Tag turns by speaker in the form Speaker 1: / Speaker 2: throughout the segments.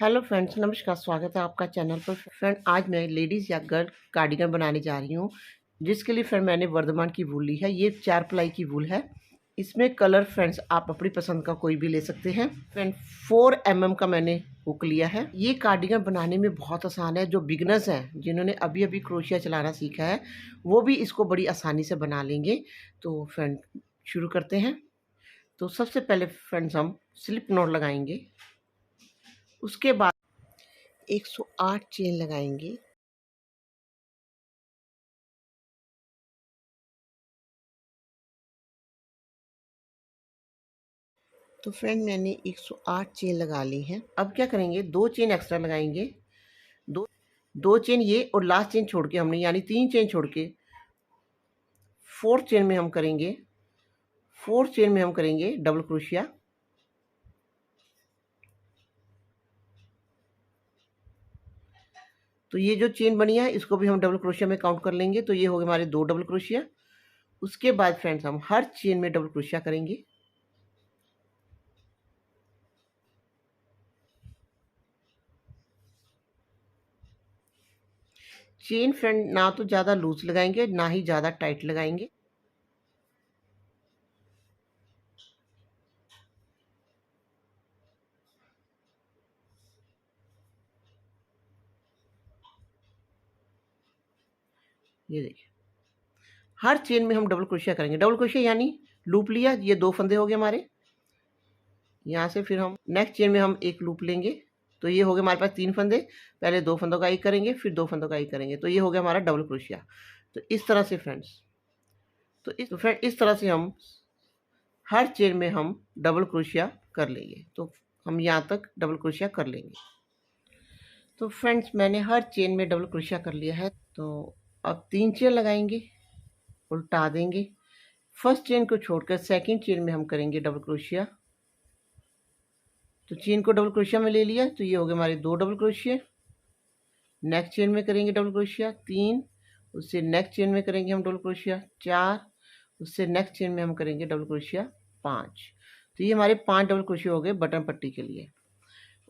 Speaker 1: Hello friends, नमस्कार। स्वागत है आपका चैनल पर। फ्रेंड, आज मैं लेडीज़ या गर्ल कार्डिगन बनाने जा रही हूँ, जिसके लिए फ्रेंड मैंने वर्धमान की वूल ली है। ये 4 प्लाई की वूल है। इसमें कलर फ्रेंड्स आप अपनी पसंद का कोई भी ले सकते हैं। फ्रेंड 4 mm का मैंने हुक लिया है। ये कार्डिगन बनाने में बहुत आसान है। जो बिगनर्स हैं, जिन्होंने अभी अभी क्रोशिया चलाना सीखा है, वो भी इसको बड़ी आसानी से बना लेंगे। तो फ्रेंड शुरू करते हैं। तो सबसे पहले फ्रेंड्स हम स्लिप नॉट लगाएंगे। उसके बाद 108 चेन लगाएंगे। तो फ्रेंड मैंने 108 चेन लगा ली हैं। अब क्या करेंगे, 2 चेन एक्स्ट्रा लगाएंगे। दो दो चेन ये और लास्ट चेन छोड़ के हमने, यानी 3 चेन छोड़ के फोर्थ चेन में हम करेंगे डबल क्रोशिया। तो ये जो चेन बनी है, इसको भी हम डबल क्रोशिया में काउंट कर लेंगे। तो ये हो गए हमारे 2 डबल क्रोशिया। उसके बाद फ्रेंड्स हम हर चेन में डबल क्रोशिया करेंगे। चेन फ्रेंड ना तो ज़्यादा लूज लगाएंगे, ना ही ज़्यादा टाइट लगाएंगे। ये देखिए, हर चेन में हम डबल क्रोशिया करेंगे। डबल क्रोशिया यानी लूप लिया, ये 2 फंदे हो गए हमारे। यहाँ से फिर हम नेक्स्ट चेन में हम एक लूप लेंगे। तो ये हो गया हमारे पास 3 फंदे। पहले 2 फंदों का एक करेंगे, फिर 2 फंदों का एक करेंगे। तो ये हो गया हमारा डबल क्रोशिया। तो इस तरह से फ्रेंड्स, इस तरह से हम हर चेन में हम डबल क्रोशिया कर लेंगे। तो हम यहाँ तक डबल क्रोशिया कर लेंगे। तो फ्रेंड्स मैंने हर चेन में डबल क्रोशिया कर लिया है। तो अब 3 चेन लगाएंगे, उल्टा देंगे। फर्स्ट चेन को छोड़कर सेकंड चेन में हम करेंगे डबल क्रोशिया। तो चेन को डबल क्रोशिया में ले लिया। तो ये हो गए हमारे 2 डबल क्रोशिया। नेक्स्ट चेन में करेंगे डबल क्रोशिया 3। उससे नेक्स्ट चेन में करेंगे हम डबल क्रोशिया 4। उससे नेक्स्ट चेन में हम करेंगे डबल क्रोशिया 5। तो ये हमारे 5 डबल क्रोशिया हो गए बटन पट्टी के लिए।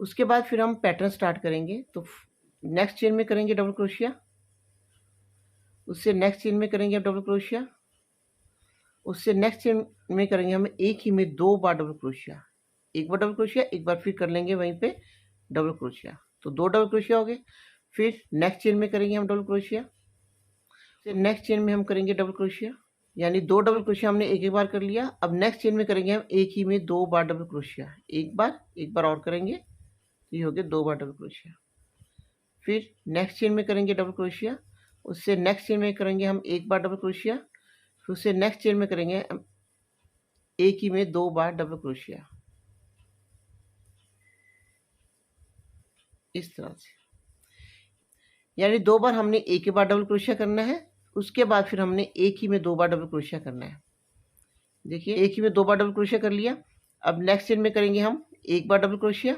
Speaker 1: उसके बाद फिर हम पैटर्न स्टार्ट करेंगे। तो नेक्स्ट चेन में करेंगे डबल क्रोशिया। उससे नेक्स्ट चेन में करेंगे हम डबल क्रोशिया। उससे नेक्स्ट चेन में करेंगे हम एक ही में 2 बार डबल क्रोशिया। एक बार डबल क्रोशिया, एक बार फिर कर लेंगे वहीं पे डबल क्रोशिया। तो 2 डबल क्रोशिया हो गए। फिर नेक्स्ट चेन में करेंगे हम डबल क्रोशिया। फिर नेक्स्ट चेन में हम करेंगे डबल क्रोशिया, यानी 2 डबल क्रोशिया हमने एक एक बार कर लिया। अब नेक्स्ट चेन में करेंगे हम एक ही में 2 बार डबल क्रोशिया। एक बार और करेंगे। तो ये हो गया 2 बार डबल क्रोशिया। फिर नेक्स्ट चेन में करेंगे डबल क्रोशिया। उससे नेक्स्ट चेन में करेंगे हम एक बार डबल क्रोशिया। फिर उससे नेक्स्ट चेन में करेंगे हम एक ही में 2 बार डबल क्रोशिया। इस तरह से, यानी 2 बार हमने एक ही बार डबल क्रोशिया करना है। उसके बाद फिर हमने एक ही में 2 बार डबल क्रोशिया करना है। देखिए, एक ही में 2 बार डबल क्रोशिया कर लिया। अब नेक्स्ट चेन में करेंगे हम एक बार डबल क्रोशिया।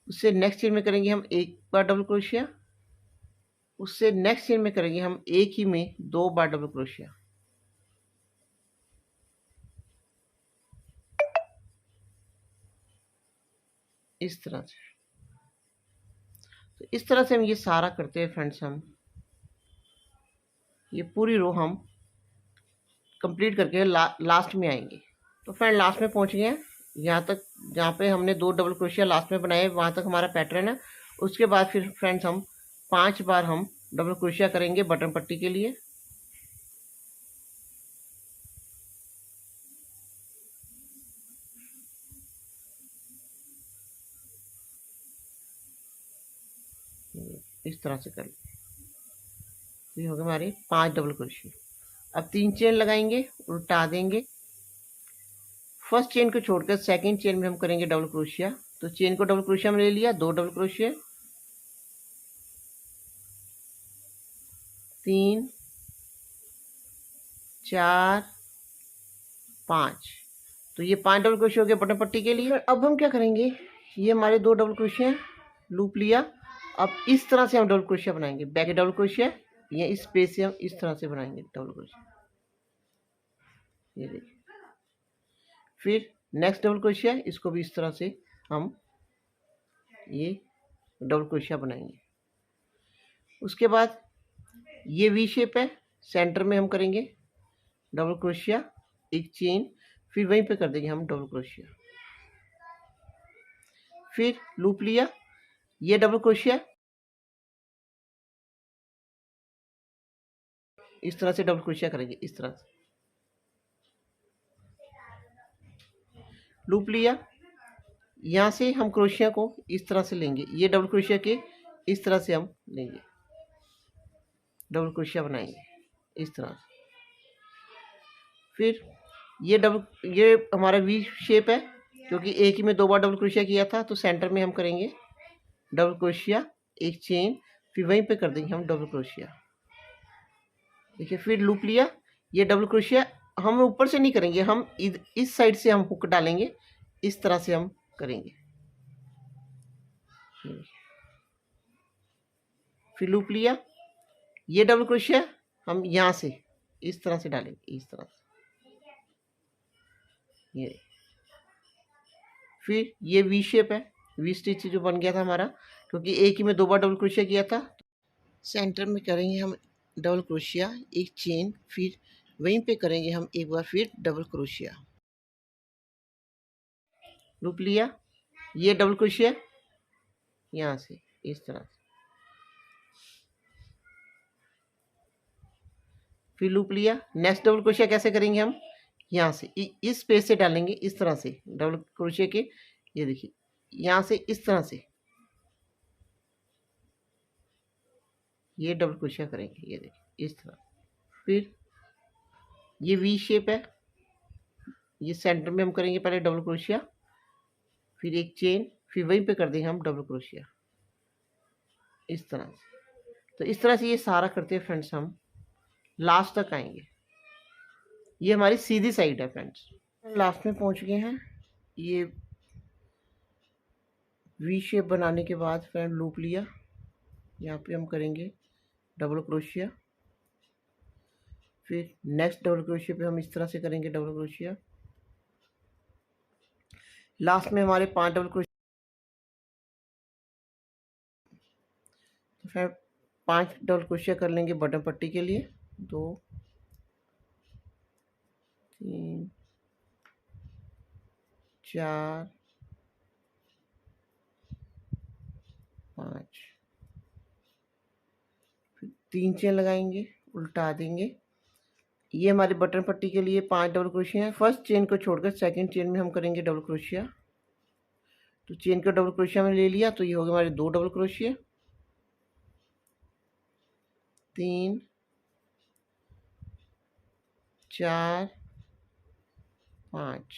Speaker 1: उससे नेक्स्ट चेन में करेंगे हम एक बार डबल क्रोशिया। उससे नेक्स्ट चेन में करेंगे हम एक ही में 2 बार डबल क्रोशिया। इस तरह से, तो इस तरह से हम ये सारा करते हैं फ्रेंड्स। हम ये पूरी रो हम कंप्लीट करके लास्ट में आएंगे। तो फ्रेंड लास्ट में पहुंच गए हैं। यहाँ तक जहाँ पे हमने 2 डबल क्रोशिया लास्ट में बनाए, वहाँ तक हमारा पैटर्न है। उसके बाद फिर फ्रेंड्स हम 5 बार हम डबल क्रोशिया करेंगे बटन पट्टी के लिए। इस तरह से कर, ये हो गए हमारे 5 डबल क्रोशिया। अब 3 चेन लगाएंगे, उल्टा देंगे। फर्स्ट चेन को छोड़कर सेकंड चेन में हम करेंगे डबल क्रोशिया। तो चेन को डबल क्रोशिया में ले लिया, 2 डबल क्रोशिया, 3 4 5। तो ये 5 डबल क्रोशिया हो गया बटन पट्टी के लिए। अब हम क्या करेंगे, ये हमारे 2 डबल क्रोशिया लूप लिया। अब इस तरह से हम डबल क्रोशिया बनाएंगे। बैक डबल क्रोशिया, ये इस स्पेस से हम इस तरह से बनाएंगे डबल क्रोशिया। ये देखिए, फिर नेक्स्ट डबल क्रोशिया, इसको भी इस तरह से हम ये डबल क्रोशिया बनाएंगे। उसके बाद ये वी शेप है, सेंटर में हम करेंगे डबल क्रोशिया, एक चेन, फिर वहीं पे कर देंगे हम डबल क्रोशिया। फिर लूप लिया, ये डबल क्रोशिया, इस तरह से डबल क्रोशिया करेंगे, इस तरह से लूप लिया। यहाँ से हम क्रोशिया को इस तरह से लेंगे, ये डबल क्रोशिया के इस तरह से हम लेंगे, डबल क्रोशिया बनाएंगे इस तरह से। फिर ये हमारा वी शेप है, क्योंकि एक ही में 2 बार डबल क्रोशिया किया था, तो सेंटर में हम करेंगे डबल क्रोशिया, एक चेन, फिर वहीं पे कर देंगे हम डबल क्रोशिया। देखिए, फिर लूप लिया, ये डबल क्रोशिया हम ऊपर से नहीं करेंगे, हम इस साइड से हम हुक डालेंगे, इस तरह से हम करेंगे। फिर लूप लिया, ये डबल क्रोशिया हम यहाँ से इस तरह से डालेंगे, इस तरह से ये। फिर ये वी शेप है, वी स्टिच जो बन गया था हमारा, क्योंकि एक ही में 2 बार डबल क्रोशिया किया था। सेंटर में करेंगे हम डबल क्रोशिया, एक चेन, फिर वहीं पे करेंगे हम एक बार फिर डबल क्रोशिया। लूप लिया, ये डबल क्रोशिया यहाँ से इस तरह से, फिर लूप लिया। नेक्स्ट डबल क्रोशिया कैसे करेंगे हम, यहाँ से इस पेज से डालेंगे, इस तरह से डबल क्रोशिया के, ये देखिए यहाँ से इस तरह से ये डबल क्रोशिया करेंगे, ये देखिए इस तरह। फिर ये वी शेप है, ये सेंटर में हम करेंगे पहले डबल क्रोशिया, फिर एक चेन, फिर वहीं पे कर देंगे हम डबल क्रोशिया इस तरह से। तो इस तरह से ये सारा करते हैं फ्रेंड्स, हम लास्ट तक आएंगे। ये हमारी सीधी साइड है फ्रेंड्स। लास्ट में पहुंच गए हैं। ये वी शेप बनाने के बाद फ्रेंड लूप लिया, यहाँ पे हम करेंगे डबल क्रोशिया, फिर नेक्स्ट डबल क्रोशिया पे हम इस तरह से करेंगे डबल क्रोशिया। लास्ट में हमारे 5 डबल क्रोशिया, तो फिर 5 डबल क्रोशिया कर लेंगे बटन पट्टी के लिए। 2 3 4 5, फिर 3 चेन लगाएंगे, उल्टा देंगे। ये हमारे बटन पट्टी के लिए 5 डबल क्रोशिया हैं। फर्स्ट चेन को छोड़कर सेकंड चेन में हम करेंगे डबल क्रोशिया। तो चेन का डबल क्रोशिया में ले लिया, तो ये हो गए हमारे 2 डबल क्रोशिया, 3 4 5।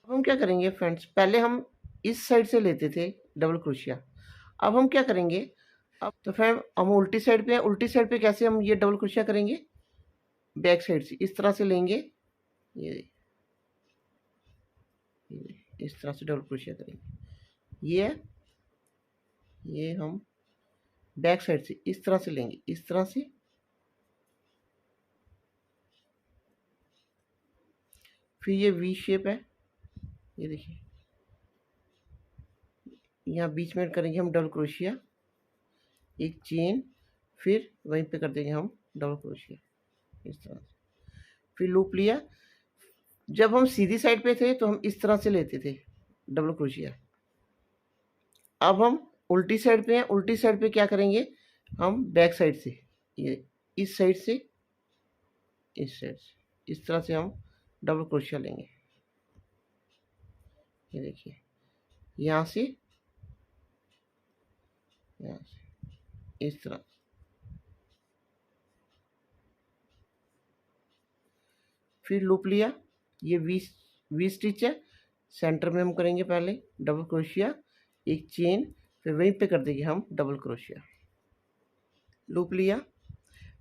Speaker 1: अब हम क्या करेंगे फ्रेंड्स, पहले हम इस साइड से लेते थे डबल क्रोशिया, अब हम क्या करेंगे, अब तो फ्रेंड हम उल्टी साइड पे हैं, उल्टी साइड पे कैसे हम ये डबल क्रोशिया करेंगे, बैक साइड से इस तरह से लेंगे, ये इस तरह से डबल क्रोशिया करेंगे। ये हम बैक साइड से इस तरह से लेंगे, इस तरह से। फिर ये वी शेप है, ये देखिए यहाँ बीच में करेंगे हम डबल क्रोशिया, एक चेन, फिर वहीं पे कर देंगे हम डबल क्रोशिया इस तरह से। फिर लूप लिया, जब हम सीधी साइड पे थे तो हम इस तरह से लेते थे डबल क्रोशिया, अब हम उल्टी साइड पे हैं, उल्टी साइड पे क्या करेंगे, हम बैक साइड से, ये इस साइड से, इस साइड से इस तरह से हम डबल क्रोशिया लेंगे। ये देखिए यहाँ से इस तरह। फिर लूप लिया, ये वी स्टिच है, सेंटर में हम करेंगे पहले डबल क्रोशिया, एक चेन, फिर वहीं पे कर देंगे हम डबल क्रोशिया। लूप लिया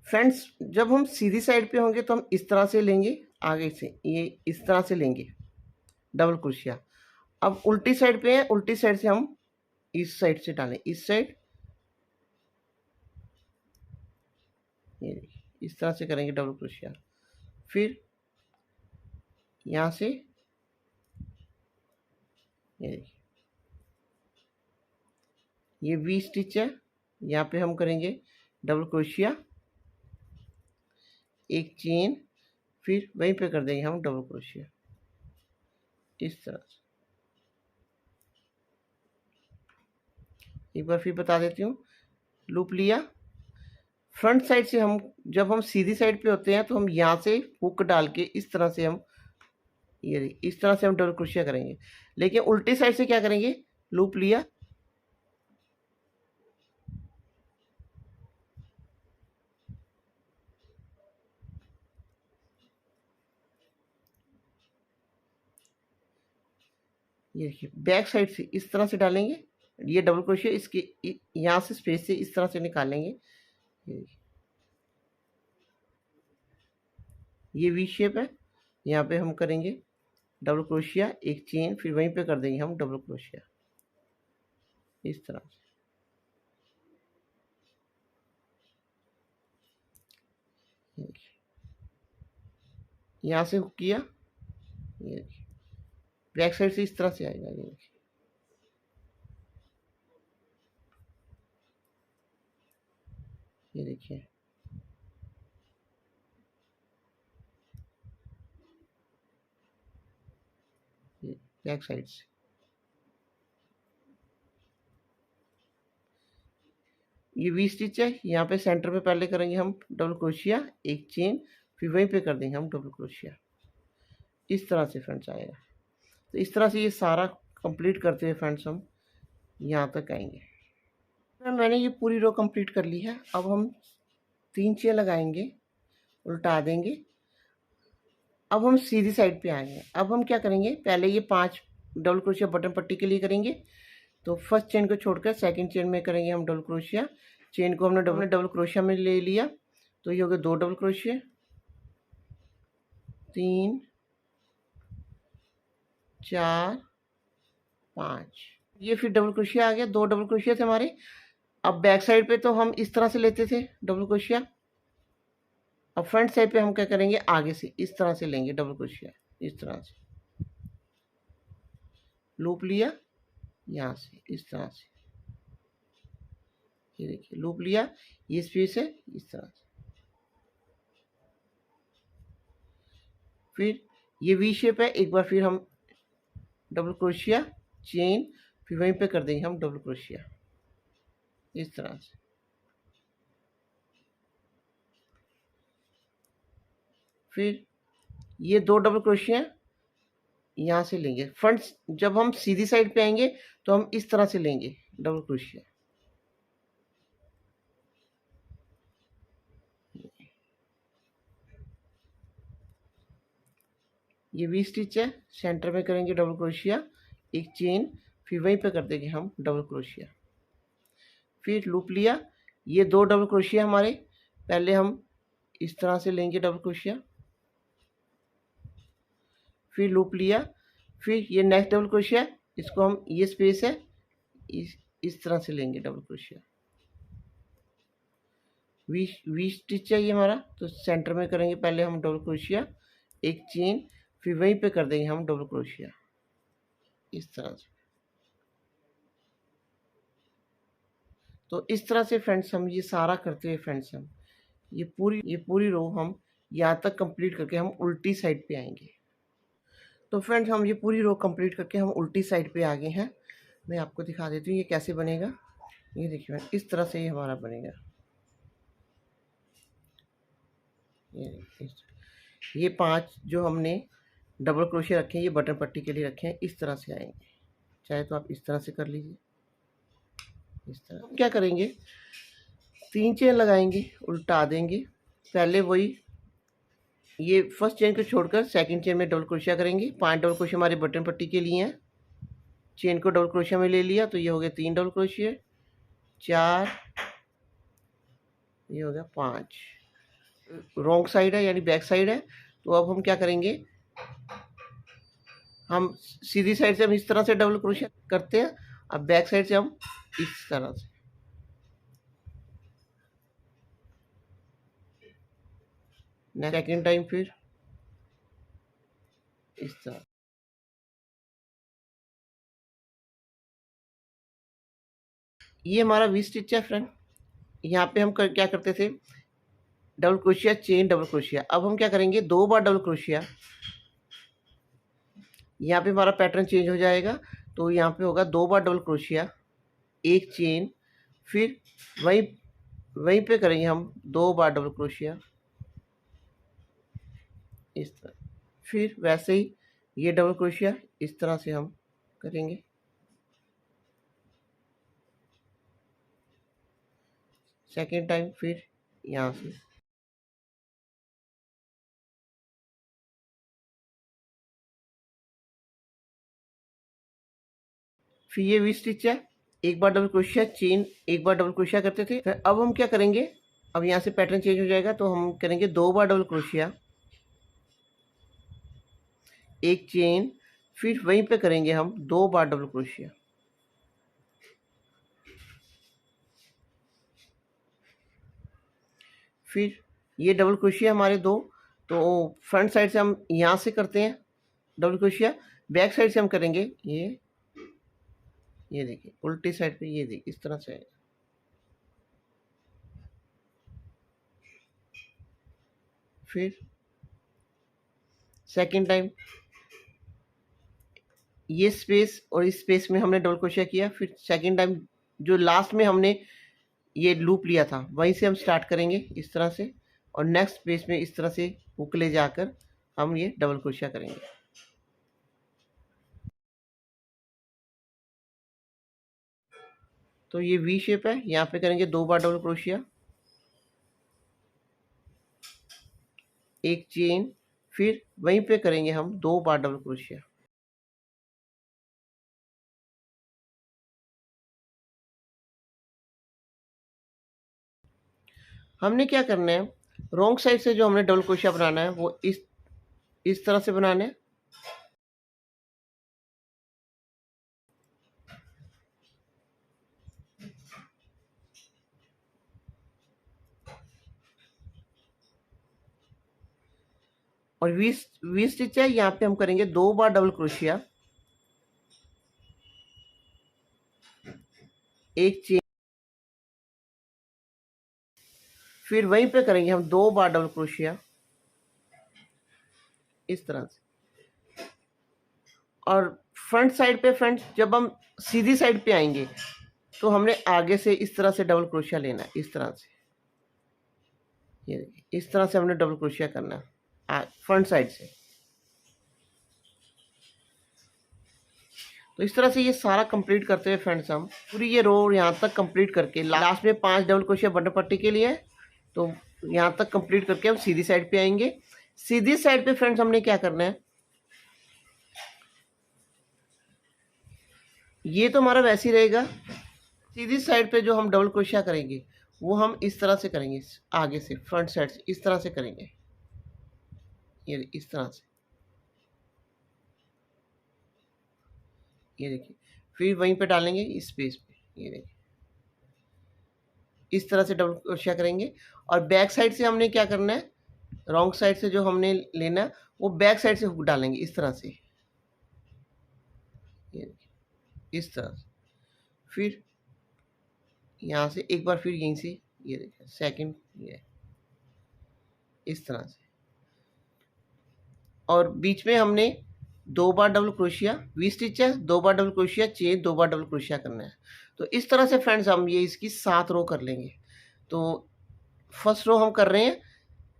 Speaker 1: फ्रेंड्स, जब हम सीधी साइड पे होंगे तो हम इस तरह से लेंगे, आगे से ये इस तरह से लेंगे डबल क्रोशिया। अब उल्टी साइड पे है, उल्टी साइड से हम इस साइड से डालें, इस साइड, ये इस तरह से करेंगे डबल क्रोशिया। फिर यहाँ से ये ये वी स्टिच है, यहाँ पे हम करेंगे डबल क्रोशिया, एक चेन, फिर वहीं पे कर देंगे हम डबल क्रोशिया इस तरह से। एक बार फिर बता देती हूँ। लूप लिया, फ्रंट साइड से हम जब हम सीधी साइड पे होते हैं तो हम यहाँ से हुक डाल के इस तरह से हम ये इस तरह से हम डबल क्रोशिया करेंगे, लेकिन उल्टी साइड से क्या करेंगे, लूप लिया, ये देखिए बैक साइड से इस तरह से डालेंगे, ये डबल क्रोशिया इसके यहाँ से स्पेस से इस तरह से निकालेंगे। ये वी शेप है, यहाँ पे हम करेंगे डबल क्रोशिया, एक चेन, फिर वहीं पे कर देंगे हम डबल क्रोशिया इस तरह से। यहाँ से हुक किया, ये देखिए बैक साइड से इस तरह से आएगा, ये देखिए ये देखिए बैक साइड से। ये वी स्टिच है, यहाँ पे सेंटर पे पहले करेंगे हम डबल क्रोशिया, एक चेन, फिर वहीं पे कर देंगे हम डबल क्रोशिया इस तरह से फ्रेंड्स आएगा। तो इस तरह से ये सारा कंप्लीट करते हुए फ्रेंड्स हम यहाँ तक आएंगे। मैंने ये पूरी रो कंप्लीट कर ली है। अब हम 3 चेन लगाएंगे, उल्टा देंगे, अब हम सीधी साइड पे आएंगे। अब हम क्या करेंगे, पहले ये 5 डबल क्रोशिया बटन पट्टी के लिए करेंगे। तो फर्स्ट चेन को छोड़कर सेकंड चेन में करेंगे हम डबल क्रोशिया। चेन को हमने डबल क्रोशिया में ले लिया, तो ये हो गया 2 डबल क्रोशिया, 3 4 5, ये फिर डबल क्रोशिया आ गया, 2 डबल क्रोशिया थे हमारे। अब बैक साइड पे तो हम इस तरह से लेते थे डबल क्रोशिया, अब फ्रंट साइड पे हम क्या करेंगे, आगे से इस तरह से लेंगे डबल क्रोशिया इस तरह से, लूप लिया यहाँ से इस तरह से, ये देखिए लूप लिया, ये स्पेस है इस तरह से, फिर ये वी शेप है, एक बार फिर हम डबल क्रोशिया, चेन, फिर वहीं पे कर देंगे हम डबल क्रोशिया इस तरह से। फिर ये 2 डबल क्रोशिया यहाँ से लेंगे, फ्रंट जब हम सीधी साइड पे आएंगे तो हम इस तरह से लेंगे डबल क्रोशिया, ये वी स्टिच है, सेंटर में करेंगे डबल क्रोशिया, एक चेन, फिर वहीं पे कर देंगे हम डबल क्रोशिया, फिर लूप लिया, ये 2 डबल क्रोशिया हमारे, पहले हम इस तरह से लेंगे डबल क्रोशिया, फिर लूप लिया, फिर ये नेक्स्ट डबल क्रोशिया, इसको हम ये स्पेस है इस तरह से लेंगे डबल क्रोशिया, वी स्टिच चाहिए हमारा, तो सेंटर में करेंगे पहले हम डबल क्रोशिया, एक चेन, फिर वहीं पे कर देंगे हम डबल क्रोशिया इस तरह से। तो इस तरह से फ्रेंड्स हम ये सारा करते हुए फ्रेंड्स हम ये पूरी रो हम यहाँ तक कंप्लीट करके हम उल्टी साइड पे आएंगे। तो फ्रेंड्स हम ये पूरी रो कंप्लीट करके हम उल्टी साइड पे आ गए हैं। मैं आपको दिखा देती हूँ ये कैसे बनेगा। ये देखिए इस तरह से ये हमारा बनेगा। ये 5 जो हमने डबल क्रोशिया रखे हैं ये बटन पट्टी के लिए रखे हैं, इस तरह से आएंगे। चाहे तो आप इस तरह से कर लीजिए, इस तरह। क्या करेंगे, 3 चेन लगाएंगे, उल्टा देंगे, पहले वही ये फर्स्ट चेन को छोड़कर सेकंड चेन में डबल क्रोशिया करेंगे। 5 डबल क्रोशिया हमारे बटन पट्टी के लिए हैं। चेन को डबल क्रोशिया में ले लिया, तो ये हो गया 3 डबल क्रोशिया, 4, ये हो गया 5। रॉन्ग साइड है यानी बैक साइड है, तो अब हम क्या करेंगे, हम सीधी साइड से हम इस तरह से डबल क्रोशिया करते हैं, अब बैक साइड से हम इस तरह से सेकेंड टाइम फिर इस तरह। ये हमारा वी स्टिच है फ्रेंड। यहाँ पे हम क्या करते थे, double crochet chain double crochet. अब हम क्या करेंगे, 2 बार डबल क्रोशिया। यहाँ पे हमारा पैटर्न चेंज हो जाएगा। तो यहाँ पे होगा 2 बार डबल क्रोशिया, एक चेन, फिर वहीं वहीं पे करेंगे हम 2 बार डबल क्रोशिया इस तरह। फिर वैसे ही ये डबल क्रोशिया इस तरह से हम करेंगे। सेकेंड टाइम फिर यहाँ से फिर ये वी स्टिच है, एक बार डबल क्रोशिया चेन, एक बार डबल क्रोशिया करते थे। फिर अब हम क्या करेंगे, अब यहाँ से पैटर्न चेंज हो जाएगा तो हम करेंगे 2 बार डबल क्रोशिया, एक चेन, फिर वहीं पे करेंगे हम 2 बार डबल क्रोशिया। फिर ये डबल क्रोशिया हमारे 2, तो फ्रंट साइड से हम यहाँ से करते हैं डबल क्रोशिया, बैक साइड से हम करेंगे ये देखिए उल्टी साइड पे, ये देखिए इस तरह से आएगा। फिर सेकेंड टाइम ये स्पेस और इस स्पेस में हमने डबल क्रोशिया किया। फिर सेकेंड टाइम जो लास्ट में हमने ये लूप लिया था वहीं से हम स्टार्ट करेंगे इस तरह से, और नेक्स्ट स्पेस में इस तरह से हुक ले जाकर हम ये डबल क्रोशिया करेंगे। तो ये वी शेप है, यहाँ पे करेंगे 2 बार डबल क्रोशिया, एक चेन, फिर वहीं पे करेंगे हम 2 बार डबल क्रोशिया। हमने क्या करना है, रॉन्ग साइड से जो हमने डबल क्रोशिया बनाना है वो इस तरह से बनाना है। और वी स्टिच है, यहाँ पे हम करेंगे 2 बार डबल क्रोशिया, एक चेन, फिर वहीं पे करेंगे हम 2 बार डबल क्रोशिया इस तरह से। और फ्रंट साइड पे फ्रंट जब हम सीधी साइड पे आएंगे तो हमने आगे से इस तरह से डबल क्रोशिया लेना है, इस तरह से, ये देखिए इस तरह से हमने डबल क्रोशिया करना है फ्रंट साइड से। तो इस तरह से ये सारा कंप्लीट करते हुए फ्रेंड्स हम पूरी ये रो यहाँ तक कंप्लीट करके लास्ट में 5 डबल क्रोशिया बटन पट्टी के लिए, तो यहाँ तक कंप्लीट करके हम सीधी साइड पे आएंगे। सीधी साइड पे फ्रेंड्स हमने क्या करना है, ये तो हमारा वैसे ही रहेगा। सीधी साइड पे जो हम डबल क्रोशिया करेंगे वो हम इस तरह से करेंगे, आगे से फ्रंट साइड से इस तरह से करेंगे, ये इस तरह से, ये देखिए। फिर वहीं पे डालेंगे इस स्पेस पे, ये देखिए इस तरह से डबल क्रोशिया करेंगे। और बैक साइड से हमने क्या करना है, रॉन्ग साइड से जो हमने लेना है वो बैक साइड से हुक डालेंगे इस तरह से, ये देखिए इस तरह से। फिर यहाँ से एक बार फिर यहीं से, ये देखिए सेकंड, ये इस तरह से। और बीच में हमने 2 बार डबल क्रोशिया, वी स्टिच है, 2 बार डबल क्रोशिया चेन, 2 बार डबल क्रोशिया करना है। तो इस तरह से फ्रेंड्स हम ये इसकी 7 रो कर लेंगे। तो फर्स्ट रो हम कर रहे हैं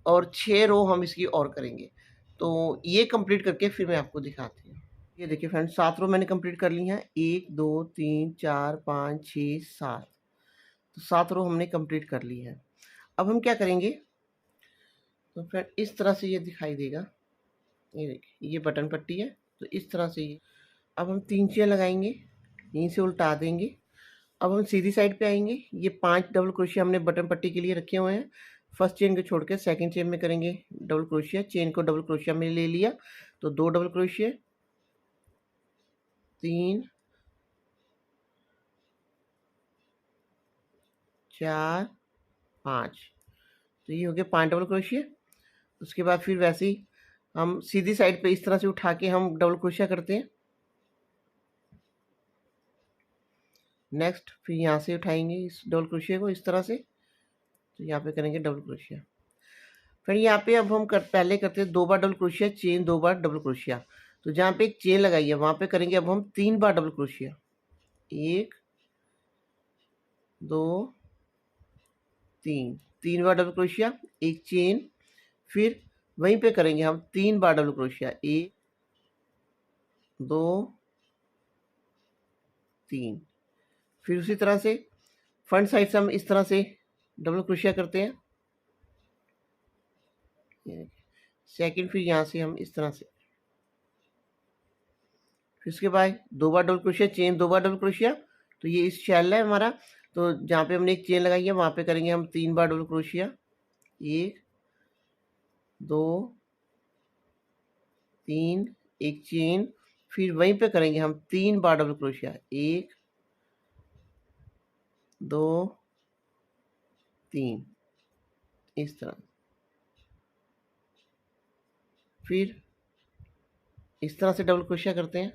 Speaker 1: और 6 रो हम इसकी और करेंगे। तो ये कंप्लीट करके फिर मैं आपको दिखाती हूँ। ये देखिए फ्रेंड्स 7 रो मैंने कंप्लीट कर ली हैं, 1 2 3 4 5 6 7। तो 7 रो हमने कंप्लीट कर ली है। अब हम क्या करेंगे, तो फ्रेंड इस तरह से ये दिखाई देगा, ये देखिए ये बटन पट्टी है। तो इस तरह से ये, अब हम 3 चेन लगाएंगे, यहीं से उल्टा देंगे। अब हम सीधी साइड पे आएंगे, ये 5 डबल क्रोशिया हमने बटन पट्टी के लिए रखे हुए हैं। फर्स्ट चेन को छोड़ के सेकेंड चेन में करेंगे डबल क्रोशिया, चेन को डबल क्रोशिया में ले लिया, तो 2 डबल क्रोशिया, 3 4 5। तो ये हो गया 5 डबल क्रोशिया। उसके बाद फिर वैसे ही हम सीधी साइड पे इस तरह से उठा के हम डबल क्रोशिया करते हैं। नेक्स्ट फिर यहाँ से उठाएंगे इस डबल क्रोशिया को इस तरह से, तो यहाँ पे करेंगे डबल क्रोशिया। फिर यहाँ पे अब हम पहले करते हैं 2 बार डबल क्रोशिया, चेन 2 बार डबल क्रोशिया। तो जहाँ पे एक चेन लगाई है वहाँ पे करेंगे अब हम 3 बार डबल क्रोशिया, 1 2 3, 3 बार डबल क्रोशिया, एक चेन, फिर वहीं पे करेंगे हम 3 बार डबल क्रोशिया, 1 2 3। फिर उसी तरह से फ्रंट साइड से हम इस तरह से डबल क्रोशिया करते हैं, सेकंड, फिर यहाँ से हम इस तरह से, फिर उसके बाद 2 बार डबल क्रोशिया, चेन 2 बार डबल क्रोशिया। तो ये इस शेल है हमारा, तो जहाँ पे हमने एक चेन लगाई है वहाँ पे करेंगे हम 3 बार डबल क्रोशिया, 1 2 3, एक चेन, फिर वहीं पे करेंगे हम 3 बार डबल क्रोशिया, 1 2 3, इस तरह। फिर इस तरह से डबल क्रोशिया करते हैं।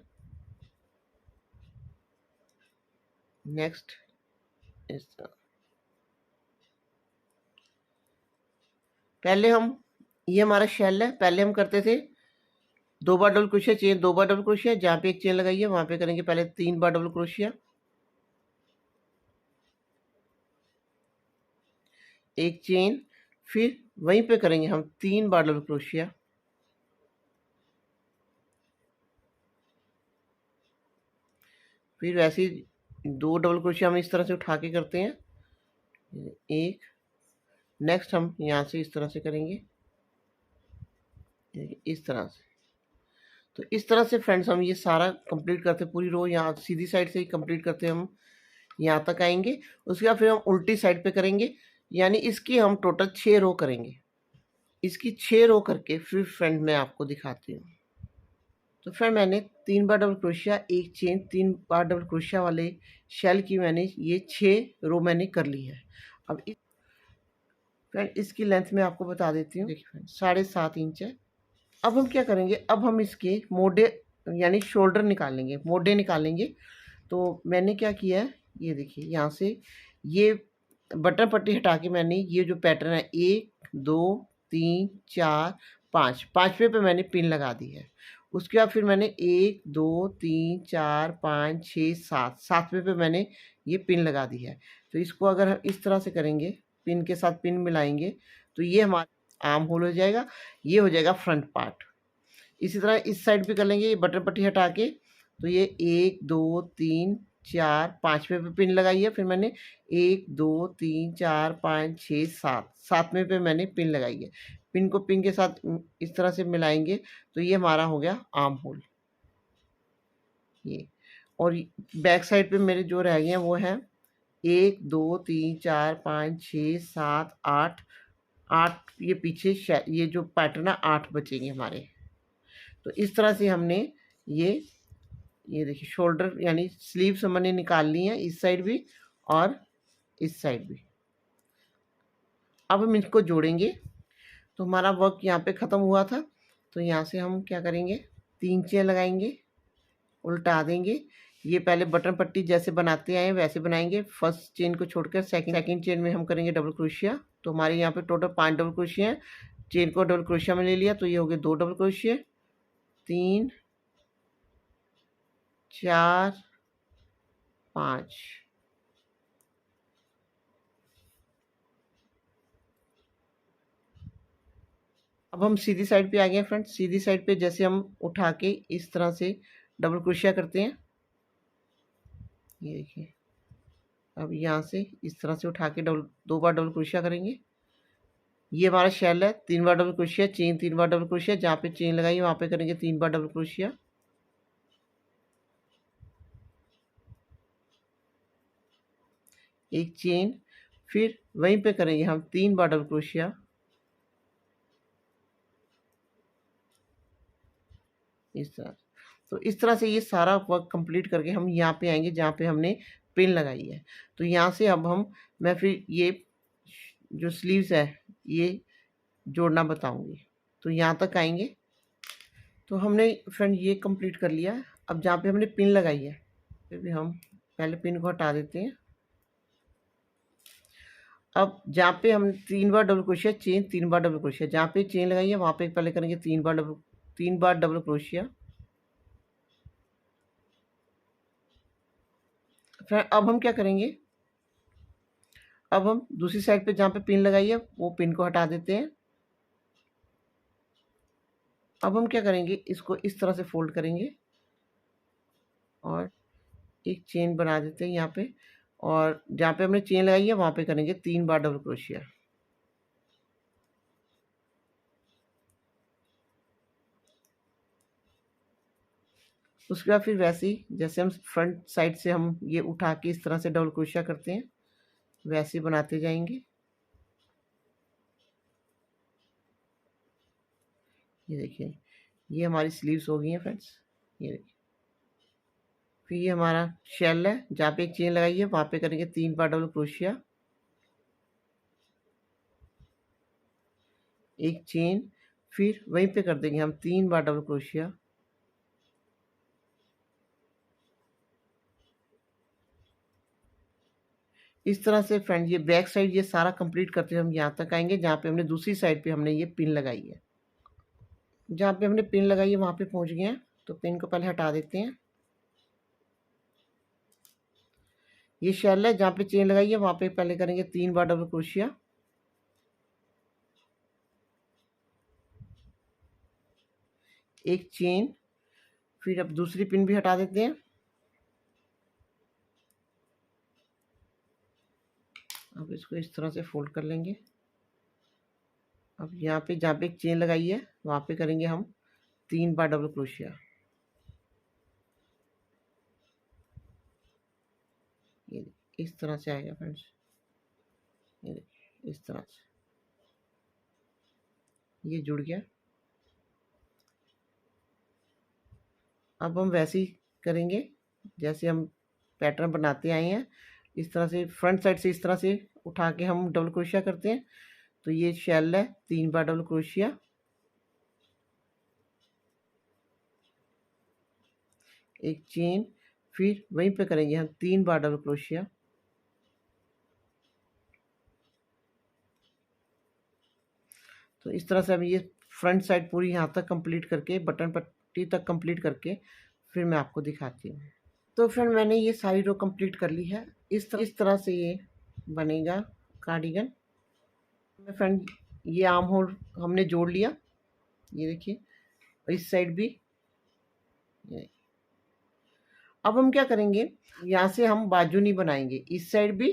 Speaker 1: नेक्स्ट इस तरह, पहले हम, ये हमारा शेल है, पहले हम करते थे 2 बार डबल क्रोशिया, चेन 2 बार डबल क्रोशिया, जहाँ पे एक चेन लगाई है वहाँ पे करेंगे पहले 3 बार डबल क्रोशिया, एक चेन, फिर वहीं पे करेंगे हम 3 बार डबल क्रोशिया, फिर वैसे ही 2 डबल क्रोशिया हम इस तरह से उठा के करते हैं, एक। नेक्स्ट हम यहाँ से इस तरह से करेंगे, इस तरह से। तो इस तरह से फ्रेंड्स हम ये सारा कंप्लीट करते, पूरी रो यहाँ सीधी साइड से ही कंप्लीट करते हम यहाँ तक आएंगे। उसके बाद फिर हम उल्टी साइड पे करेंगे, यानी इसकी हम टोटल 6 रो करेंगे। इसकी 6 रो करके फिर फ्रेंड मैं आपको दिखाती हूँ। तो फ्रेंड मैंने 3 बार डबल क्रोशिया, एक चेन, 3 बार डबल क्रोशिया वाले शेल की मैंने ये 6 रो मैंने कर ली है। अब फ्रेंड इसकी लेंथ मैं आपको बता देती हूँ, देखिए फ्रेंड 7.5 इंच है। अब हम क्या करेंगे, अब हम इसके मोढे यानी शोल्डर निकालेंगे, मोढे निकालेंगे। तो मैंने क्या किया है, ये देखिए यहाँ से ये बटन पट्टी हटा के मैंने ये जो पैटर्न है 1 2 3 4 5, 5वें पे मैंने पिन लगा दी है। उसके बाद फिर मैंने 1 2 3 4 5 6 7, 7वें पे मैंने ये पिन लगा दी है। तो इसको अगर हम इस तरह से करेंगे, पिन के साथ पिन मिलाएंगे, तो ये हमारा आर्म होल हो जाएगा, ये हो जाएगा फ्रंट पार्ट। इसी तरह इस साइड भी कर लेंगे, ये बटन पट्टी हटा के। तो ये 1 2 3 4 5वें पे पिन लगाई है, फिर मैंने 1 2 3 4 5 6 7, 7वें पे मैंने पिन लगाई है। पिन को पिन के साथ इस तरह से मिलाएंगे, तो ये हमारा हो गया आर्म होल। ये और बैक साइड पे मेरे जो रह गए हैं वो हैं 1 2 3 4 5 6 7 8, 8 ये पीछे ये जो पैटर्न है 8 बचेंगे हमारे। तो इस तरह से हमने ये देखिए शोल्डर यानी स्लीव्स हमने निकाल ली हैं, इस साइड भी और इस साइड भी। अब हम इसको जोड़ेंगे। तो हमारा वर्क यहाँ पे ख़त्म हुआ था, तो यहाँ से हम क्या करेंगे, 3 चेन लगाएंगे, उल्टा देंगे। ये पहले बटन पट्टी जैसे बनाते आए वैसे बनाएंगे। फर्स्ट चेन को छोड़कर सेकंड चेन में हम करेंगे डबल क्रोशिया। तो हमारे यहाँ पे टोटल 5 डबल क्रोशिया हैं। चेन को डबल क्रोशिया में ले लिया, तो ये हो गए 2 डबल क्रोशिया, 3 4 5। अब हम सीधी साइड पे आ गए फ्रेंड्स। सीधी साइड पे जैसे हम उठा के इस तरह से डबल क्रोशिया करते हैं, ये देखिए। अब यहाँ से इस तरह से उठा के 2 बार डबल क्रोशिया करेंगे। ये हमारा शेल है, 3 बार डबल क्रोशिया, चेन 3 बार डबल क्रोशिया, जहाँ पे चेन लगाई वहाँ पे करेंगे 3 बार डबल क्रोशिया, एक चेन, फिर वहीं पे करेंगे हम 3 बार डबल क्रोशिया, इस तरह। तो इस तरह से ये सारा वर्क कंप्लीट करके हम यहाँ पे आएंगे जहाँ पे हमने पिन लगाई है। तो यहाँ से अब मैं फिर ये जो स्लीव्स है ये जोड़ना बताऊंगी। तो यहाँ तक आएंगे। तो हमने फ्रेंड ये कंप्लीट कर लिया। अब जहाँ पे हमने पिन लगाई है फिर भी हम पहले पिन को हटा देते हैं। अब जहाँ पे हम 3 बार डबल क्रोशिया चेन, 3 बार डबल क्रोशिया, जहाँ पे चेन लगाई है वहाँ पे पहले करेंगे 3 बार डबल क्रोशिया। फिर अब हम क्या करेंगे, अब हम दूसरी साइड पे जहाँ पे पिन लगाई है वो पिन को हटा देते हैं। अब हम क्या करेंगे, इसको इस तरह से फोल्ड करेंगे और एक चेन बना देते हैं यहाँ पे, और जहाँ पे हमने चेन लगाई है वहाँ पे करेंगे 3 बार डबल क्रोशिया। उसके बाद फिर वैसे ही जैसे हम फ्रंट साइड से हम ये उठा के इस तरह से डबल क्रोशिया करते हैं, वैसे ही बनाते जाएंगे। ये देखिए, ये हमारी स्लीव्स हो गई हैं फ्रेंड्स। ये देखिए, फिर ये हमारा शेल है, जहाँ पे एक चेन लगाई है वहाँ पे करेंगे 3 बार डबल क्रोशिया, एक चेन, फिर वहीं पे कर देंगे हम 3 बार डबल क्रोशिया। इस तरह से फ्रेंड ये बैक साइड ये सारा कंप्लीट करते हुए हम यहाँ तक आएंगे जहाँ पे हमने दूसरी साइड पे हमने ये पिन लगाई है। जहाँ पे हमने पिन लगाई है वहाँ पे पहुँच गए हैं, तो पिन को पहले हटा देते हैं। ये शेल है, जहाँ पे चेन लगाई है वहाँ पे पहले करेंगे 3 बार डबल क्रोशिया, एक चेन, फिर अब दूसरी पिन भी हटा देते हैं। अब इसको इस तरह से फोल्ड कर लेंगे। अब यहाँ पे जहाँ पे एक चेन लगाई है वहाँ पे करेंगे हम 3 बार डबल क्रोशिया। ये इस तरह से आएगा फ्रेंड्स, ये इस तरह से ये जुड़ गया। अब हम वैसे ही करेंगे जैसे हम पैटर्न बनाते आए हैं, इस तरह से फ्रंट साइड से इस तरह से उठा के हम डबल क्रोशिया करते हैं। तो ये शेल है, 3 बार डबल क्रोशिया, एक चेन, फिर वहीं पे करेंगे हम 3 बार डबल क्रोशिया। तो इस तरह से अब ये फ्रंट साइड पूरी यहाँ तक कंप्लीट करके, बटन पट्टी तक कंप्लीट करके फिर मैं आपको दिखाती हूँ। तो फ्रेंड मैंने ये सारी रो कंप्लीट कर ली है। इस तरह से ये बनेगा कार्डिगन। फ्रेंड ये आर्म होल हमने जोड़ लिया, ये देखिए इस साइड भी। अब हम क्या करेंगे, यहाँ से हम बाजू नहीं बनाएंगे, इस साइड भी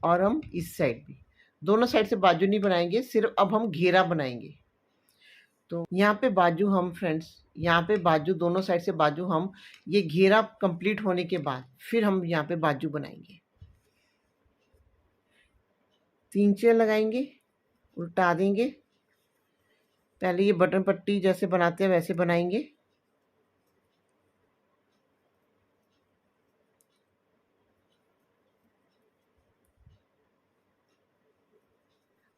Speaker 1: और हम इस साइड भी, दोनों साइड से बाजू नहीं बनाएंगे, सिर्फ अब हम घेरा बनाएंगे। तो यहाँ पे बाजू हम फ्रेंड्स, यहाँ पे बाजू दोनों साइड से बाजू हम ये घेरा कंप्लीट होने के बाद फिर हम यहाँ पे बाजू बनाएंगे। 3 चेन लगाएंगे, उल्टा देंगे, पहले ये बटन पट्टी जैसे बनाते हैं वैसे बनाएंगे।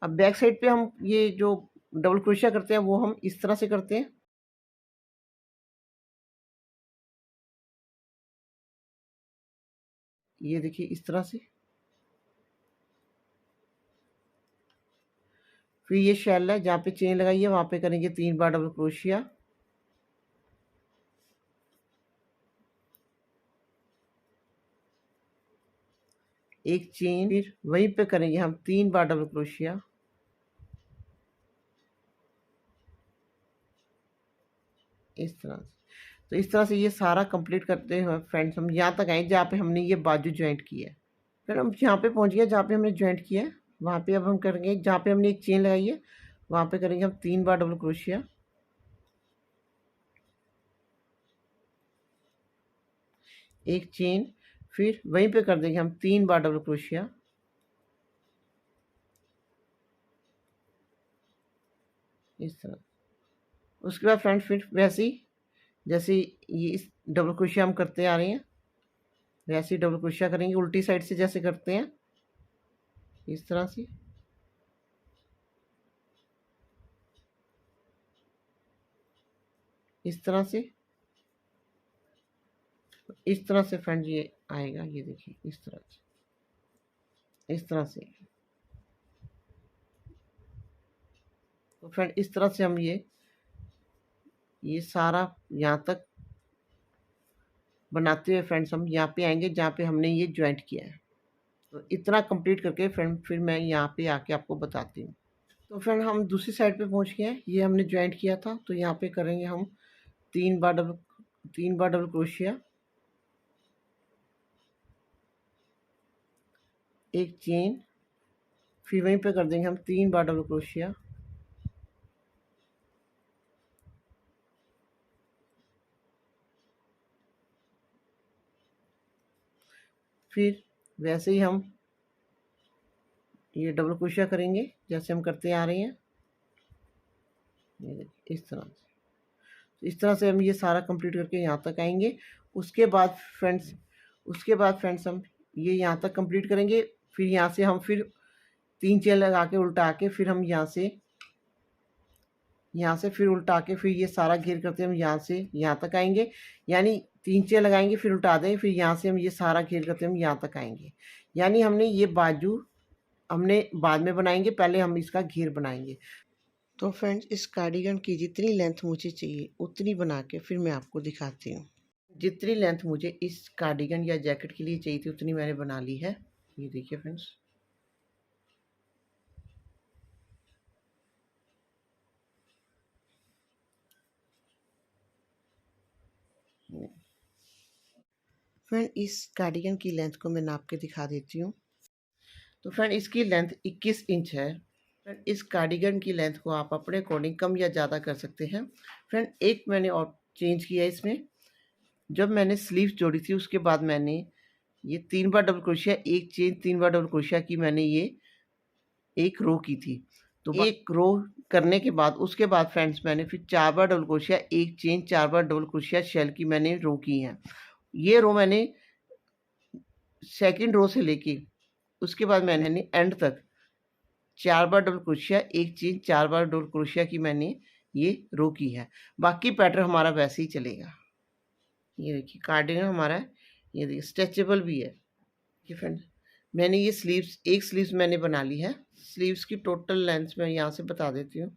Speaker 1: अब बैक साइड पे हम ये जो डबल क्रोशिया करते हैं वो हम इस तरह से करते हैं। ये देखिए इस तरह से। फिर ये शेल है, जहाँ पे चेन लगाई है वहाँ पे करेंगे 3 बार डबल क्रोशिया, एक चेन, फिर वहीं पे करेंगे हम 3 बार डबल क्रोशिया। इस तरह से, तो इस तरह से ये सारा कंप्लीट करते हैं फ्रेंड्स। हम यहाँ तक आए जहाँ पे हमने ये बाजू ज्वाइंट किया है। फिर हम यहाँ पे पहुँच गए जहाँ पे हमने ज्वाइंट किया है, वहाँ पे अब हम करेंगे जहाँ पे हमने एक चेन लगाई है वहाँ पे करेंगे हम 3 बार डबल क्रोशिया, एक चेन, फिर वहीं पे कर देंगे हम 3 बार डबल क्रोशिया। इस तरह, उसके बाद फ्रेंड्स फिर वैसे ही जैसे ये इस डबल क्रोशिया हम करते आ रहे हैं वैसे ही डबल क्रोशिया करेंगे, उल्टी साइड से जैसे करते हैं इस तरह से। इस तरह से, इस तरह से फ्रेंड्स ये आएगा। ये देखिए इस तरह से। तो फ्रेंड इस तरह से हम ये सारा यहाँ तक बनाते हुए फ्रेंड्स हम यहाँ पे आएंगे जहाँ पे हमने ये ज्वाइंट किया है। तो इतना कंप्लीट करके फ्रेंड फिर मैं यहाँ पे आके आपको बताती हूँ। तो फ्रेंड हम दूसरी साइड पे पहुँच गए हैं। ये हमने ज्वाइंट किया था, तो यहाँ पे करेंगे हम 3 बार डबल क्रोशिया, एक चेन, फिर वहीं पे कर देंगे हम 3 बार डबल क्रोशिया, फिर वैसे ही हम ये डबल क्रोशिया करेंगे जैसे हम करते आ रहे हैं। ये देखिए इस तरह से हम ये सारा कंप्लीट करके यहाँ तक आएंगे। उसके बाद फ्रेंड्स हम ये यहाँ तक कंप्लीट करेंगे। फिर यहाँ से हम फिर 3 चेन लगा के उल्टा के फिर हम यहाँ से फिर उल्टा के फिर ये सारा घेर करते हम यहाँ से यहाँ तक आएंगे। यानी 3 चेन लगाएंगे, फिर उल्टा देंगे, फिर यहाँ से हम ये सारा घेर करते हम यहाँ तक आएंगे। यानी हमने ये बाजू हमने बाद में बनाएंगे, पहले हम इसका घेर बनाएंगे। तो फ्रेंड्स इस कार्डिगन की जितनी लेंथ मुझे चाहिए उतनी बना के फिर मैं आपको दिखाती हूँ। जितनी लेंथ मुझे इस कार्डिगन या जैकेट के लिए चाहिए थी उतनी मैंने बना ली है। ये देखिए फ्रेंड्स, फ्रेंड इस कार्डिगन की लेंथ को मैं नाप के दिखा देती हूँ। तो फ्रेंड इसकी लेंथ 21 इंच है। फ्रेंड इस कार्डिगन की लेंथ को आप अपने अकॉर्डिंग कम या ज़्यादा कर सकते हैं। फ्रेंड एक मैंने और चेंज किया है इसमें। जब मैंने स्लीव्स जोड़ी थी उसके बाद मैंने ये 3 बार डबल क्रोशिया, एक चेन, 3 बार डबल क्रोशिया की मैंने ये एक रो की थी। तो एक रो करने के बाद उसके बाद फ्रेंड्स मैंने फिर 4 बार डबल क्रोशिया, एक चेन, 4 बार डबल क्रोशिया शेल की मैंने रो की हैं। ये रो मैंने सेकंड रो से लेके उसके बाद मैंने एंड तक 4 बार डबल क्रोशिया, एक चेन, 4 बार डबल क्रोशिया की मैंने ये रो की है। बाकी पैटर्न हमारा वैसे ही चलेगा। ये देखिए कार्डिगन हमारा, ये देखिए स्ट्रेचेबल भी है। ये फ्रेंड मैंने ये एक स्लीव्स मैंने बना ली है। स्लीव्स की टोटल लेंथ मैं यहाँ से बता देती हूँ।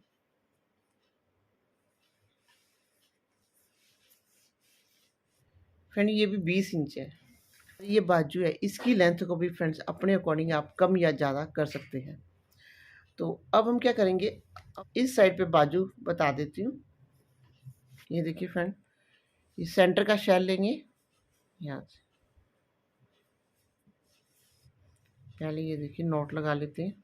Speaker 1: फ्रेंड ये भी 20 इंच है। ये बाजू है, इसकी लेंथ को भी फ्रेंड्स अपने अकॉर्डिंग आप कम या ज़्यादा कर सकते हैं। तो अब हम क्या करेंगे, इस साइड पे बाजू बता देती हूँ। ये देखिए फ्रेंड, ये सेंटर का शेल लेंगे यहाँ से। पहले ये देखिए नॉट लगा लेते हैं।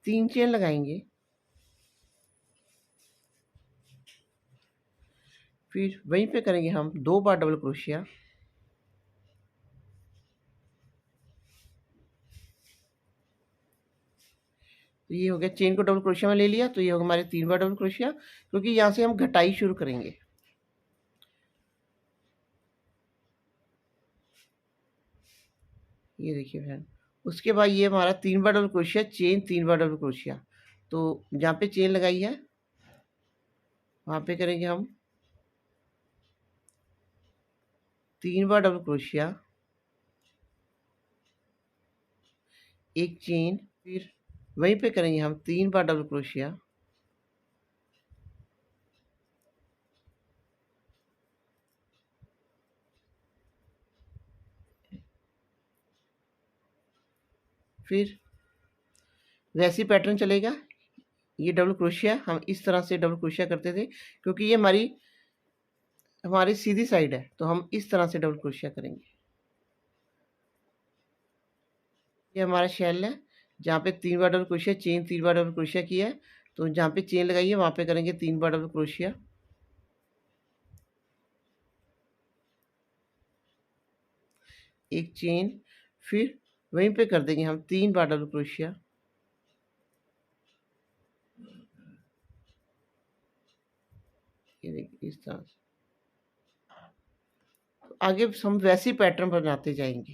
Speaker 1: तीन चेन लगाएंगे, फिर वहीं पे करेंगे हम 2 बार डबल क्रोशिया, तो ये हो गया। चेन को डबल क्रोशिया में ले लिया, तो ये हो गया हमारे 3 बार डबल क्रोशिया, क्योंकि यहाँ से हम घटाई शुरू करेंगे। ये देखिए फ्रेंड, उसके बाद ये हमारा 3 बार डबल क्रोशिया, चेन, 3 बार डबल क्रोशिया। तो जहाँ पे चेन लगाई है वहाँ पे करेंगे हम 3 बार डबल क्रोशिया, एक चेन, फिर वहीं पे करेंगे हम 3 बार डबल क्रोशिया, फिर वैसी पैटर्न चलेगा। ये डबल क्रोशिया हम इस तरह से डबल क्रोशिया करते थे, क्योंकि ये हमारी सीधी साइड है, तो हम इस तरह से डबल क्रोशिया करेंगे। ये हमारा शेल है जहाँ पे 3 बार डबल क्रोशिया, चेन, 3 बार डबल क्रोशिया किया है। तो जहाँ पे चेन लगाई है वहाँ पे करेंगे 3 बार डबल क्रोशिया, एक चेन, फिर वहीं पे कर देंगे हम 3 बार डबल क्रोशिया, ये देखिए इस तरह से। तो आगे हम वैसी पैटर्न बनाते जाएंगे।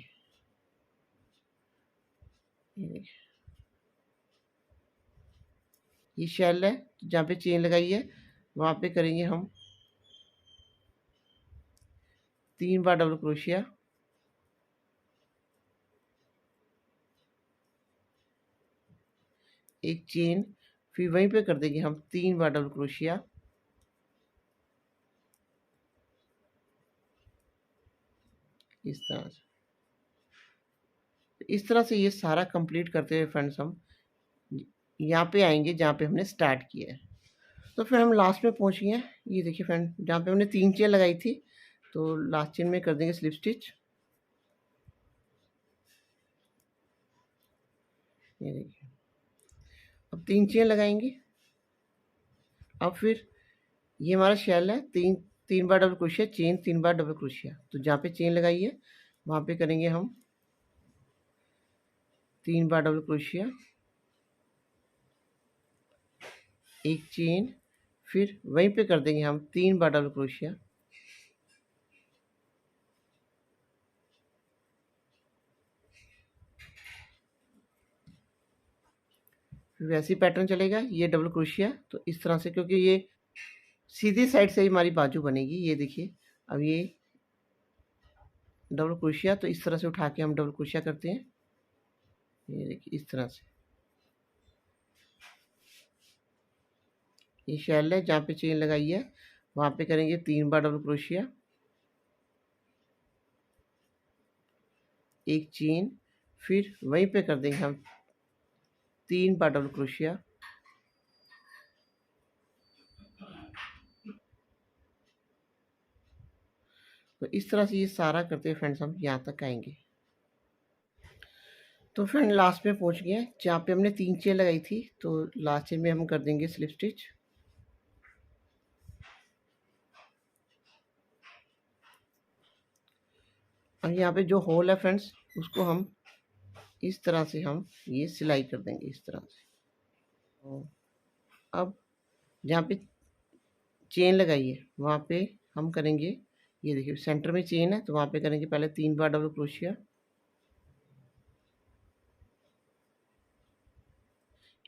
Speaker 1: ये देखिए, ये शेल है जहाँ पे चेन लगाई है, वहाँ पे करेंगे हम 3 बार डबल क्रोशिया, एक चेन, फिर वहीं पे कर देंगे हम 3 बार डबल क्रोशिया, इस तरह से। इस तरह से ये सारा कंप्लीट करते हुए फ्रेंड्स हम यहाँ पे आएंगे जहाँ पे हमने स्टार्ट किया है। तो फिर हम लास्ट में पहुँच गए हैं। ये देखिए फ्रेंड, जहाँ पे हमने 3 चेन लगाई थी, तो लास्ट चेन में कर देंगे स्लिप स्टिच। ये देखिए, अब 3 चेन लगाएंगे। अब फिर ये हमारा शेल है, तीन बार डबल क्रोशिया, चेन, 3 बार डबल क्रोशिया। तो जहाँ पे चेन लगाई है वहाँ पे करेंगे हम 3 बार डबल क्रोशिया, एक चेन, फिर वहीं पे कर देंगे हम 3 बार डबल क्रोशिया, फिर वैसे ही पैटर्न चलेगा। ये डबल क्रोशिया, तो इस तरह से, क्योंकि ये सीधी साइड से ही हमारी बाजू बनेगी। ये देखिए, अब ये डबल क्रोशिया, तो इस तरह से उठा के हम डबल क्रोशिया करते हैं। ये देखिए इस तरह से। ये शेल है, जहाँ पे चेन लगाई है वहाँ पे करेंगे 3 बार डबल क्रोशिया, एक चेन, फिर वहीं पे कर देंगे हम 3 बार डबल क्रोशिया, तो इस तरह से ये सारा करते हुए फ्रेंड्स हम यहाँ तक आएंगे। तो फ्रेंड लास्ट में पहुँच गए हैं जहाँ पे हमने 3 चेन लगाई थी। तो लास्ट चेन में हम कर देंगे स्लिप स्टिच। और यहाँ पे जो होल है फ्रेंड्स, उसको हम इस तरह से हम ये सिलाई कर देंगे, इस तरह से। तो अब जहाँ पे चेन लगाई है वहाँ पे हम करेंगे, ये देखिए सेंटर में चेन है, तो वहाँ पे करेंगे पहले 3 बार डबल क्रोशिया,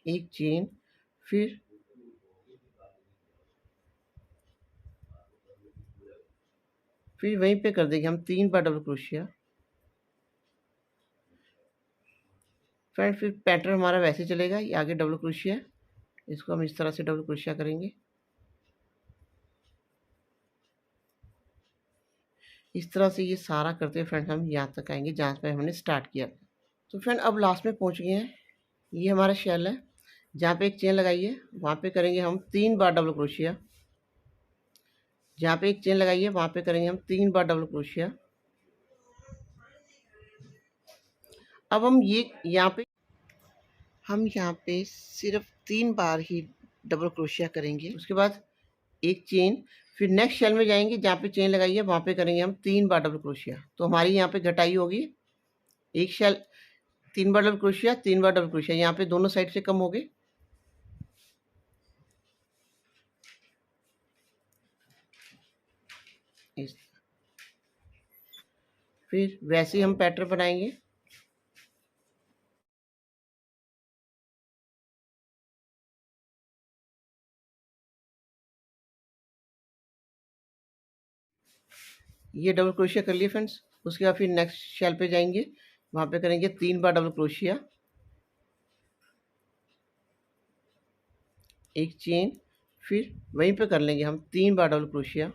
Speaker 1: एक चेन, फिर वहीं पे कर देंगे हम 3 बार डबल क्रोशिया। फ्रेंड फिर पैटर्न हमारा वैसे चलेगा, ये आगे डबल क्रोशिया, इसको हम इस तरह से डबल क्रोशिया करेंगे। इस तरह से ये सारा करते हुए फ्रेंड हम यहाँ तक आएंगे जहाँ पे हमने स्टार्ट किया। तो फ्रेंड अब लास्ट में पहुँच गए हैं। ये हमारा शेल है, जहाँ पे एक चेन लगाई है वहाँ पे करेंगे हम 3 बार डबल क्रोशिया, जहाँ पे एक चेन लगाई है वहाँ पे करेंगे हम 3 बार डबल क्रोशिया। अब हम यहाँ पे सिर्फ 3 बार ही डबल क्रोशिया करेंगे। उसके बाद एक चेन, फिर नेक्स्ट शेल में जाएंगे जहाँ पे चेन लगाई है वहाँ पे करेंगे हम 3 बार डबल क्रोशिया। तो हमारी यहाँ पे घटाई होगी, एक शेल 3 बार डबल क्रोशिया, 3 बार डबल क्रोशिया, यहाँ पे दोनों साइड से कम हो गए। इस फिर वैसे ही हम पैटर्न बनाएंगे। ये डबल क्रोशिया कर लिए फ्रेंड्स। उसके बाद फिर नेक्स्ट शेल पे जाएंगे, वहाँ पे करेंगे 3 बार डबल क्रोशिया, एक चेन, फिर वहीं पे कर लेंगे हम 3 बार डबल क्रोशिया,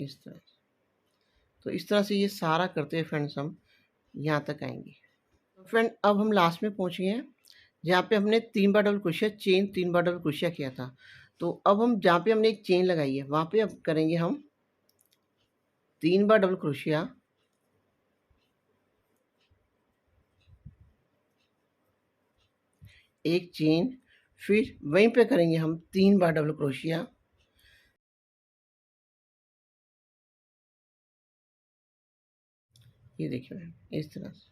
Speaker 1: इस तरह। तो इस तरह से ये सारा करते हुए फ्रेंड्स हम यहाँ तक आएंगे। तो फ्रेंड अब हम लास्ट में पहुँच गए हैं जहाँ पे हमने 3 बार डबल क्रोशिया, चेन, 3 बार डबल क्रोशिया किया था। तो अब हम जहाँ पे हमने एक चेन लगाई है वहाँ पे अब करेंगे हम 3 बार डबल क्रोशिया, एक चेन, फिर वहीं पे करेंगे हम 3 बार डबल क्रोशिया, ये देखिए इस तरह से।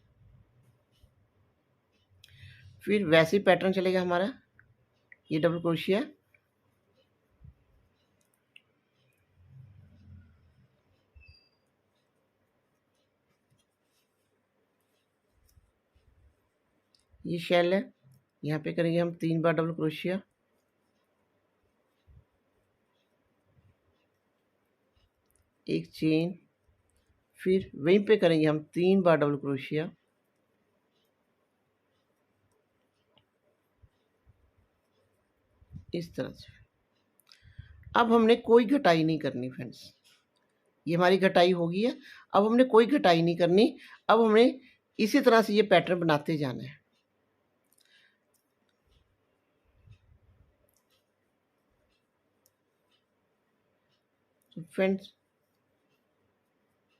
Speaker 1: फिर वैसे ही पैटर्न चलेगा हमारा, ये डबल क्रोशिया, ये शेल है, यहाँ पे करेंगे हम 3 बार डबल क्रोशिया, एक चेन, फिर वहीं पे करेंगे हम 3 बार डबल क्रोशिया, इस तरह से। अब हमने कोई घटाई नहीं करनी फ्रेंड्स, ये हमारी घटाई हो गई है। अब हमने कोई घटाई नहीं करनी, अब हमें इसी तरह से ये पैटर्न बनाते जाना है। तो फ्रेंड्स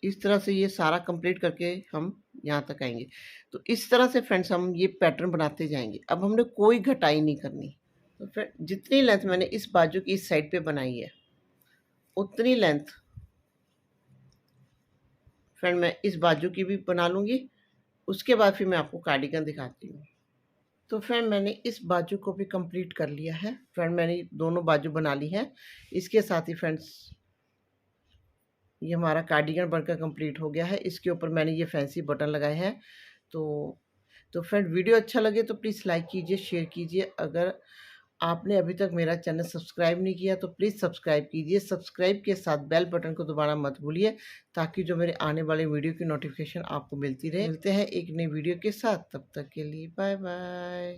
Speaker 1: इस तरह से ये सारा कंप्लीट करके हम यहाँ तक आएंगे। तो इस तरह से फ्रेंड्स हम ये पैटर्न बनाते जाएंगे। अब हमने कोई घटाई नहीं करनी। तो फ्रेंड जितनी लेंथ मैंने इस बाजू की इस साइड पे बनाई है उतनी लेंथ फ्रेंड मैं इस बाजू की भी बना लूँगी। उसके बाद फिर मैं आपको कार्डिगन दिखाती हूँ। तो फ्रेंड मैंने इस बाजू को भी कंप्लीट कर लिया है। फ्रेंड मैंने दोनों बाजू बना ली है। इसके साथ ही फ्रेंड्स ये हमारा कार्डिगन बनकर कंप्लीट हो गया है। इसके ऊपर मैंने ये फैंसी बटन लगाए हैं। तो फ्रेंड वीडियो अच्छा लगे तो प्लीज़ लाइक कीजिए, शेयर कीजिए। अगर आपने अभी तक मेरा चैनल सब्सक्राइब नहीं किया तो प्लीज़ सब्सक्राइब कीजिए। सब्सक्राइब के साथ बेल बटन को दबाना मत भूलिए, ताकि जो मेरे आने वाले वीडियो की नोटिफिकेशन आपको मिलती रहे। मिलते हैं एक नई वीडियो के साथ, तब तक के लिए बाय बाय।